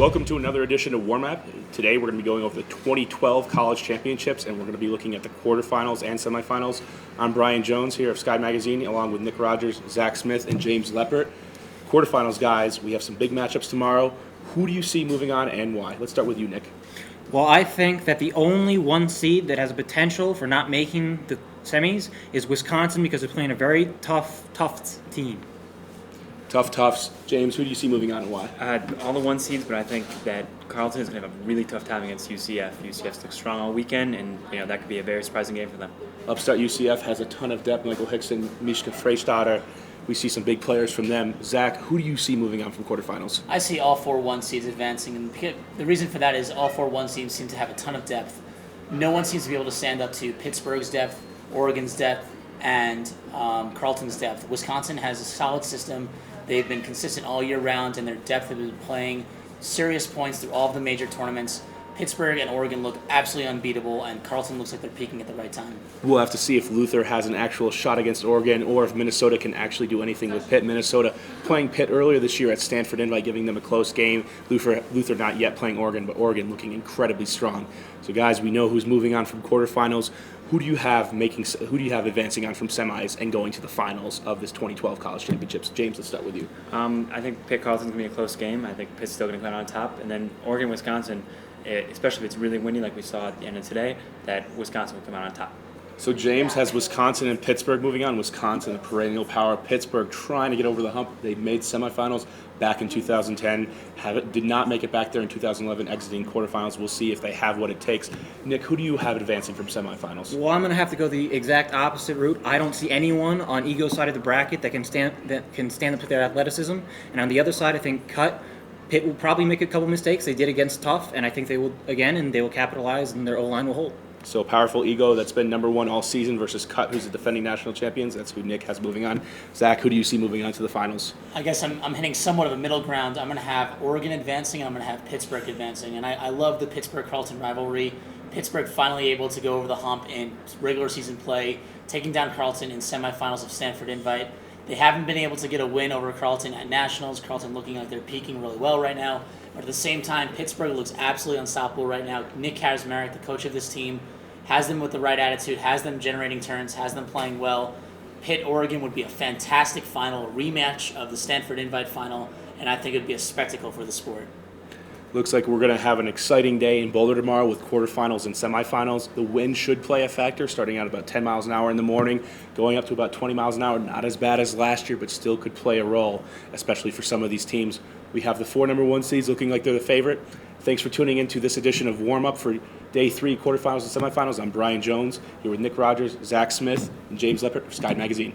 Welcome to another edition of Warm Up. Today we're going to be going over the 2012 college championships, and we're going to be looking at the quarterfinals and semifinals. I'm Bryan Jones here of Sky Magazine, along with Nick Rogers, Zack Smith, and James Leppart. Quarterfinals, guys, we have some big matchups tomorrow. Who do you see moving on and why? Let's start with you, Nick. Well, I think that the only one seed that has a potential for not making the semis is Wisconsin because they're playing a very tough team. Toughs. James, who do you see moving on and why? All the one seeds, but I think that Carleton is going to have a really tough time against UCF. UCF's looks strong all weekend, and that could be a very surprising game for them. Upstart UCF has a ton of depth. Michael Hickson, Mishka Freistadter. We see some big players from them. Zach, who do you see moving on from quarterfinals? I see all four one seeds advancing, and the reason for that is all four one seeds seem to have a ton of depth. No one seems to be able to stand up to Pittsburgh's depth, Oregon's depth, and Carleton's depth. Wisconsin has a solid system. They've been consistent all year round, and their depth have been playing serious points through all of the major tournaments. Pittsburgh and Oregon look absolutely unbeatable, and Carleton looks like they're peaking at the right time. We'll have to see if Luther has an actual shot against Oregon or if Minnesota can actually do anything with Pitt. Minnesota playing Pitt earlier this year at Stanford Invite, giving them a close game. Luther not yet playing Oregon, but Oregon looking incredibly strong. So, guys, we know who's moving on from quarterfinals. Who do you have advancing on from semis and going to the finals of this 2012 college championships? James, let's start with you. I think Pitt-Carleton's going to be a close game. I think Pitt's still going to come out on top. And then Oregon-Wisconsin, especially if it's really windy like we saw at the end of today, that Wisconsin will come out on top. So James has Wisconsin and Pittsburgh moving on. Wisconsin, a perennial power. Pittsburgh trying to get over the hump. They made semifinals back in 2010. Did not make it back there in 2011, exiting quarterfinals. We'll see if they have what it takes. Nick, who do you have advancing from semifinals? Well, I'm going to have to go the exact opposite route. I don't see anyone on Ego's side of the bracket that can stand up to their athleticism. And on the other side, I think Pitt will probably make a couple mistakes. They did against Tough, and I think they will again, and they will capitalize, and their O-line will hold. So powerful Ego that's been number one all season versus Cut, who's the defending national champions. That's who Nick has moving on. Zach, who do you see moving on to the finals? I guess I'm hitting somewhat of a middle ground. I'm going to have Oregon advancing, and I'm going to have Pittsburgh advancing. And I love the Pittsburgh-Carleton rivalry. Pittsburgh finally able to go over the hump in regular season play, taking down Carleton in semifinals of Stanford Invite. They haven't been able to get a win over Carleton at Nationals. Carleton looking like they're peaking really well right now. But at the same time, Pittsburgh looks absolutely unstoppable right now. Nick Kaczmarek, the coach of this team, has them with the right attitude, has them generating turns, has them playing well. Pitt-Oregon would be a fantastic final, a rematch of the Stanford Invite final, and I think it would be a spectacle for the sport. Looks like we're going to have an exciting day in Boulder tomorrow with quarterfinals and semifinals. The wind should play a factor, starting out about 10 miles an hour in the morning, going up to about 20 miles an hour. Not as bad as last year, but still could play a role, especially for some of these teams. We have the 4 number 1 seeds looking like they're the favorite. Thanks for tuning in to this edition of Warm Up for Day 3 quarterfinals and semifinals. I'm Bryan Jones, here with Nick Rogers, Zack Smith, and James Leppart of Sky Magazine.